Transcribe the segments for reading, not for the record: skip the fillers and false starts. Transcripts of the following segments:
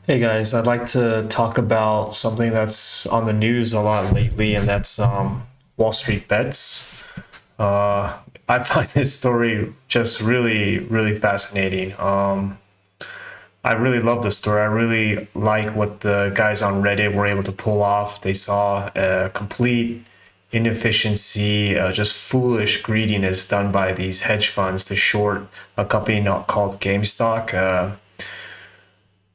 Hey guys, I'd like to talk about something that's on the news a lot lately, and that's Wall Street bets. Uh, I find this story just really, really fascinating. I really love the story. I really like what the guys on Reddit were able to pull off. They saw a complete inefficiency, just foolish greediness done by these hedge funds to short a company not called GameStop.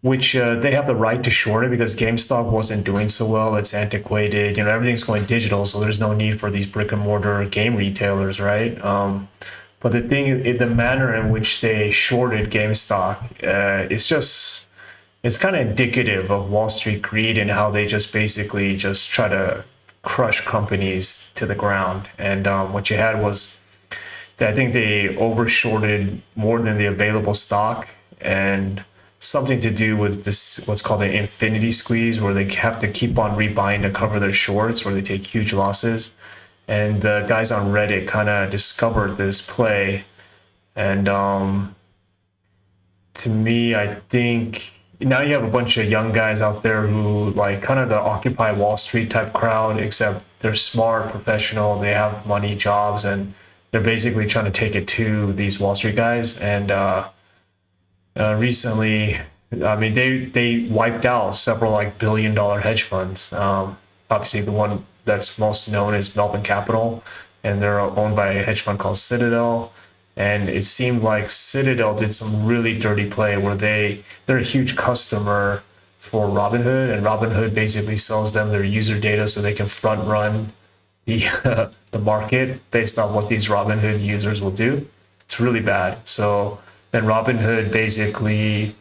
Which they have the right to short it because GameStop wasn't doing so well. It's antiquated. Everything's going digital, so there's no need for these brick and mortar game retailers, right? But the manner in which they shorted GameStop, it's kind of indicative of Wall Street greed and how they just basically just try to crush companies to the ground. And what you had was I think they overshorted more than the available stock, and something to do with this what's called an infinity squeeze, where they have to keep on rebuying to cover their shorts, or they take huge losses. And the guys on Reddit kind of discovered this play, and to me, I think now you have a bunch of young guys out there who like kind of the Occupy Wall Street type crowd, except they're smart, professional, they have money, jobs, and they're basically trying to take it to these Wall Street guys. And recently, I mean, they wiped out several like billion-dollar hedge funds. Obviously, the one that's most known is Melvin Capital, and they're owned by a hedge fund called Citadel. And it seemed like Citadel did some really dirty play where they're a huge customer for Robinhood, and Robinhood basically sells them their user data so they can front run the the market based on what these Robinhood users will do. It's really bad. So then Robinhood basically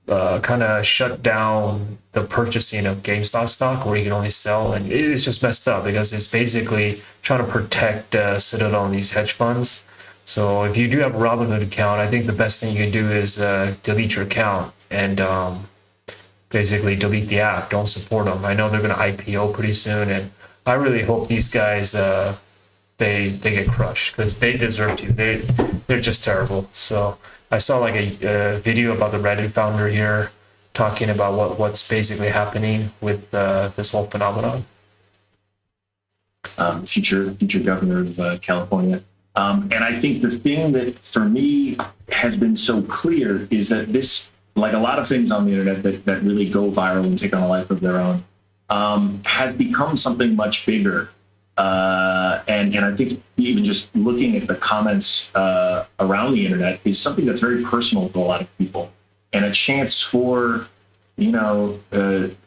kind of shut down the purchasing of GameStop stock, where you can only sell, and it is just messed up because it's basically trying to protect Citadel and these hedge funds. So if you do have a Robinhood account, I think the best thing you can do is delete your account and basically delete the app. Don't support them. I know they're going to IPO pretty soon, and I really hope these guys they get crushed because they deserve to. They're just terrible. So I saw like a video about the Reddit founder here talking about what's basically happening with this whole phenomenon. Future governor of California. And I think the thing that for me has been so clear is that this, like a lot of things on the internet that really go viral and take on a life of their own, has become something much bigger. And I think even just looking at the comments around the internet is something that's very personal to a lot of people, and a chance for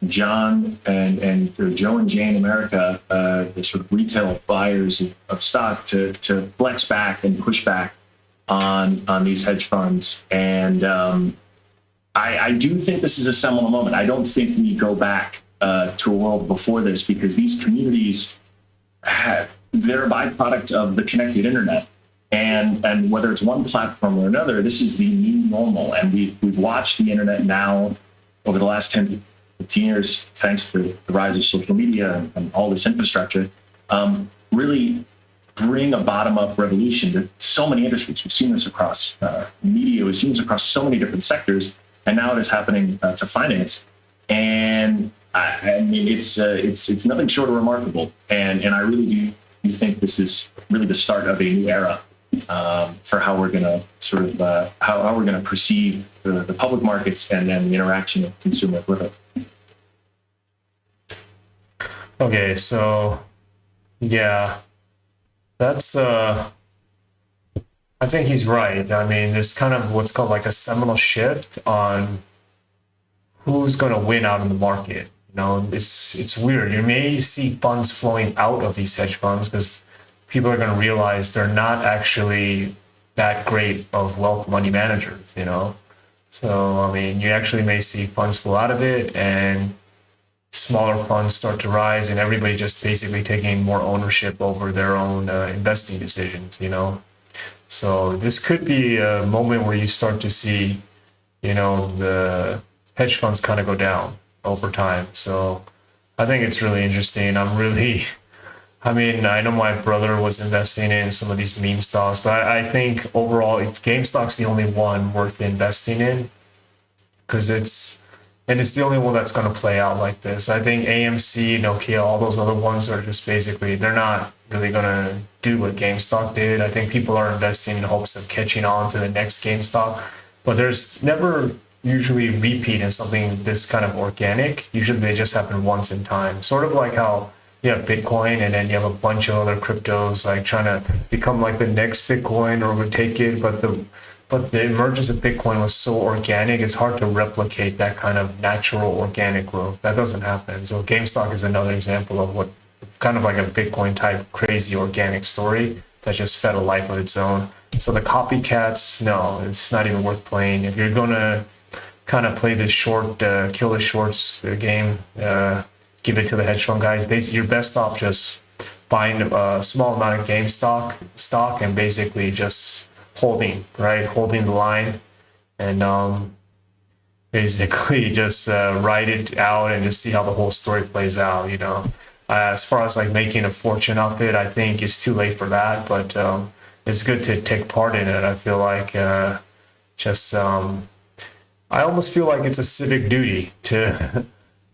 John and or Joe and Jane America, the sort of retail buyers of stock, to flex back and push back on these hedge funds. And I do think this is a seminal moment. I don't think we go back to a world before this, because these communities, they're a byproduct of the connected internet. And whether it's one platform or another, this is the new normal. And we've watched the internet now over the last 10, 15 years, thanks to the rise of social media and all this infrastructure, really bring a bottom-up revolution to so many industries. We've seen this across media, we've seen this across so many different sectors, and now it is happening to finance. And I mean, it's nothing short of remarkable. And I really do think this is really the start of a new era for how we're going to sort of how we're going to perceive the public markets and then the interaction of consumers with it. Okay, so yeah, that's I think he's right. I mean, there's kind of what's called like a seminal shift on who's going to win out in the market. It's weird. You may see funds flowing out of these hedge funds because people are going to realize they're not actually that great of wealth money managers. So, I mean, you actually may see funds flow out of it and smaller funds start to rise, and everybody just basically taking more ownership over their own investing decisions. So this could be a moment where you start to see, the hedge funds kind of go down over time. So I think it's really interesting. I mean, I know my brother was investing in some of these meme stocks, but I think overall GameStop's the only one worth investing in because and it's the only one that's going to play out like this. I think AMC, Nokia, all those other ones are just basically, they're not really going to do what GameStop did. I think people are investing in hopes of catching on to the next GameStop, but there's never usually repeat in something this kind of organic. Usually they just happen once in time, sort of like how you have Bitcoin and then you have a bunch of other cryptos like trying to become like the next Bitcoin or overtake it, but the emergence of Bitcoin was so organic, it's hard to replicate that kind of natural organic growth. That doesn't happen. So GameStop is another example of what kind of like a Bitcoin type crazy organic story that just fed a life of its own. So the copycats, no, it's not even worth playing. If you're gonna kind of play this short, kill the shorts game, give it to the hedge fund guys. Basically, you're best off just buying a small amount of stock and basically just holding the line, and basically just ride it out and just see how the whole story plays out. As far as like making a fortune off it, I think it's too late for that, but it's good to take part in it. I feel like just I almost feel like it's a civic duty to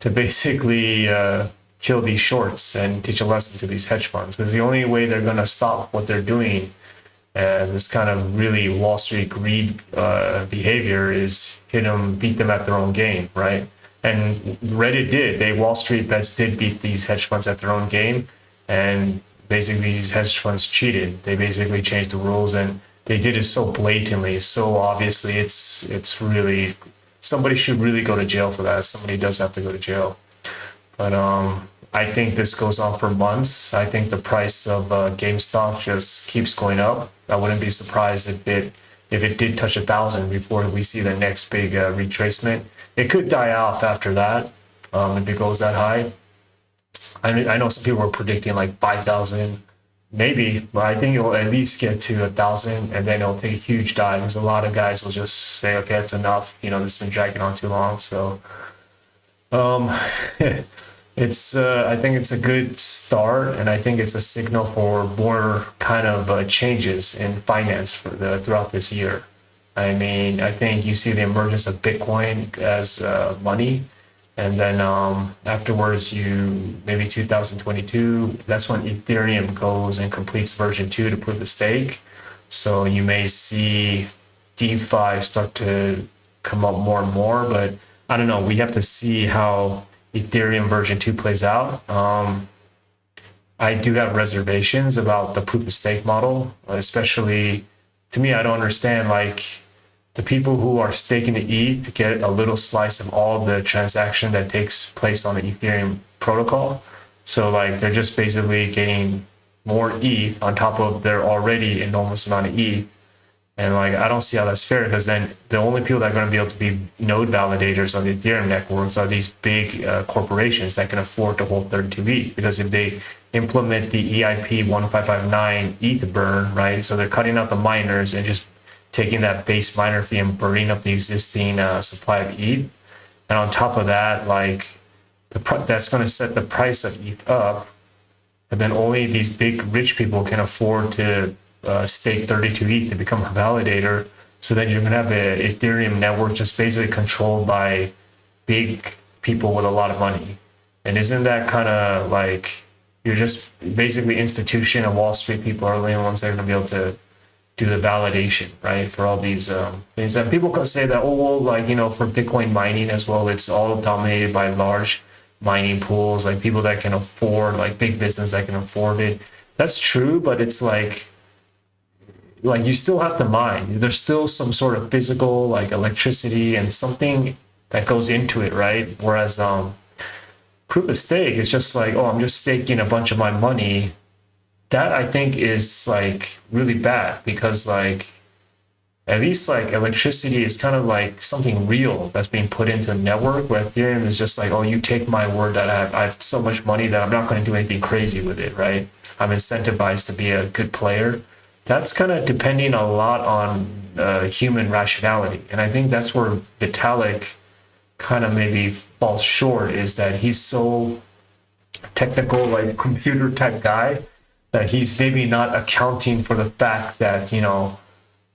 to basically kill these shorts and teach a lesson to these hedge funds, because the only way they're going to stop what they're doing, this kind of really Wall Street greed behavior, is beat them at their own game, right? And Reddit did. Wall Street bets did beat these hedge funds at their own game, and basically these hedge funds cheated. They basically changed the rules, and they did it so blatantly, so obviously. It's really, somebody should really go to jail for that. Somebody does have to go to jail. But I think this goes on for months. I think the price of GameStop just keeps going up. I wouldn't be surprised if it did touch 1,000 before we see the next big retracement. It could die off after that if it goes that high. I know some people are predicting like 5,000, maybe, but I think it'll at least get to 1,000, and then it'll take a huge dive, because a lot of guys will just say, okay, it's enough. This has been dragging on too long. So it's I think it's a good start, and I think it's a signal for more kind of changes in finance throughout this year. I mean, I think you see the emergence of Bitcoin as money, and then afterwards, maybe 2022, that's when Ethereum goes and completes version 2 to proof of stake. So you may see DeFi start to come up more and more, but I don't know. We have to see how Ethereum version 2 plays out. I do have reservations about the proof of stake model, especially, to me, I don't understand, like, the people who are staking the ETH get a little slice of all the transaction that takes place on the Ethereum protocol. So like they're just basically getting more ETH on top of their already enormous amount of ETH. And like, I don't see how that's fair, because then the only people that are going to be able to be node validators on the Ethereum networks are these big corporations that can afford to hold 32 ETH. Because if they implement the EIP 1559 ETH burn, right? So they're cutting out the miners and just taking that base miner fee and burning up the existing supply of ETH. And on top of that, like that's going to set the price of ETH up. And then only these big rich people can afford to stake 32 ETH to become a validator. So then you're going to have an Ethereum network just basically controlled by big people with a lot of money. And isn't that kind of like, you're just basically institution and Wall Street people are the only ones that are going to be able to do the validation, right, for all these things. And people can say that, oh, well, like, for Bitcoin mining as well, it's all dominated by large mining pools, like people that can afford, like big business that can afford it. That's true, but it's like you still have to mine. There's still some sort of physical, like electricity and something that goes into it, right? Whereas proof of stake is just like, oh, I'm just staking a bunch of my money. That I think is like really bad, because like at least like electricity is kind of like something real that's being put into a network, where Ethereum is just like, oh, you take my word that I have so much money that I'm not going to do anything crazy with it, right? I'm incentivized to be a good player. That's kind of depending a lot on human rationality. And I think that's where Vitalik kind of maybe falls short, is that he's so technical, like computer type guy, that he's maybe not accounting for the fact that,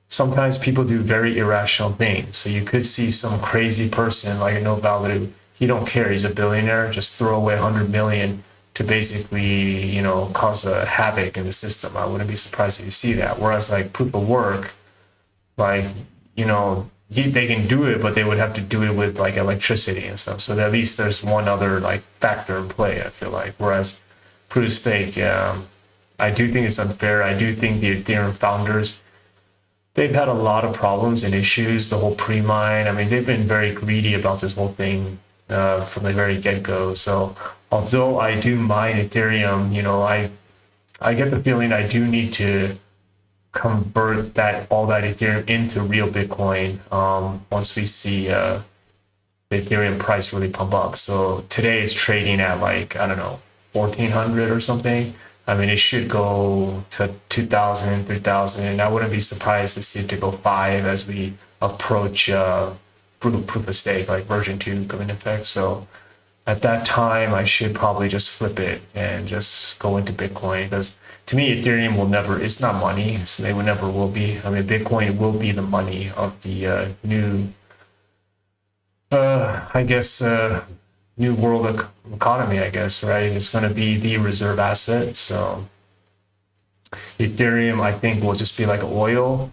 sometimes people do very irrational things. So you could see some crazy person like a no value. He don't care. He's a billionaire. Just throw away 100 million to basically, cause a havoc in the system. I wouldn't be surprised if you see that. Whereas like proof of work, like, they can do it, but they would have to do it with like electricity and stuff. So at least there's one other like factor in play, I feel like. Whereas proof of stake, I do think it's unfair. I do think the Ethereum founders, they've had a lot of problems and issues, the whole pre-mine. I mean, they've been very greedy about this whole thing from the very get-go. So although I do mine Ethereum, I get the feeling I do need to convert all that Ethereum into real Bitcoin once we see the Ethereum price really pump up. So today it's trading at like, I don't know, 1400 or something. I mean, it should go to 2000, 3000, and I wouldn't be surprised to see it to go 5 as we approach proof of stake, like version 2 coming into effect. So at that time, I should probably just flip it and just go into Bitcoin, because to me, Ethereum will never, it's not money, so they will never will be. I mean, Bitcoin will be the money of the new, I guess, new world economy, I guess, right? It's going to be the reserve asset. So Ethereum, I think, will just be like oil.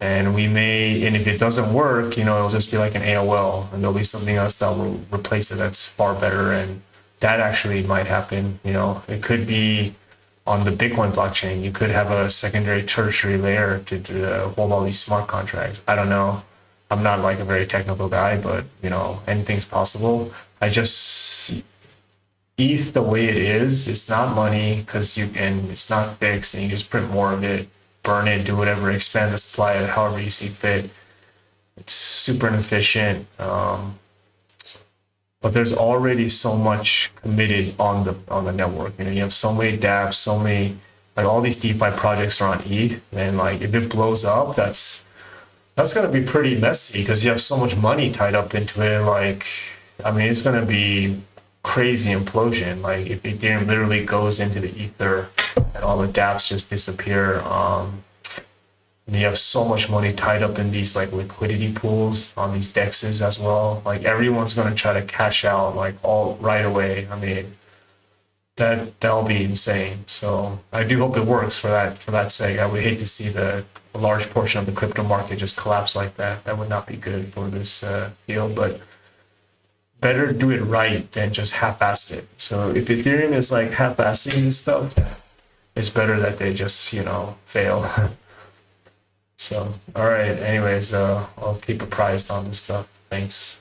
And and if it doesn't work, it'll just be like an AOL, and there'll be something else that will replace it that's far better. And that actually might happen. It could be on the Bitcoin blockchain. You could have a secondary, tertiary layer to hold all these smart contracts. I don't know. I'm not like a very technical guy, but anything's possible. I just ETH the way it is, it's not money and it's not fixed, and you just print more of it, burn it, do whatever, expand the supply however you see fit. It's super inefficient. But there's already so much committed on the network. You have so many dApps, so many, like all these DeFi projects are on ETH, and like if it blows up, that's gonna be pretty messy because you have so much money tied up into it. Like, I mean, it's gonna be crazy implosion. Like if Ethereum literally goes into the ether and all the dApps just disappear, and you have so much money tied up in these like liquidity pools on these dexes as well. Like everyone's gonna try to cash out like all right away. I mean, that'll be insane. So I do hope it works for that sake. I would hate to see a large portion of the crypto market just collapse like that. That would not be good for this field. But better do it right than just half-ass it. So if Ethereum is like half-assing this stuff, it's better that they just fail. So all right. Anyways, I'll keep apprised on this stuff. Thanks.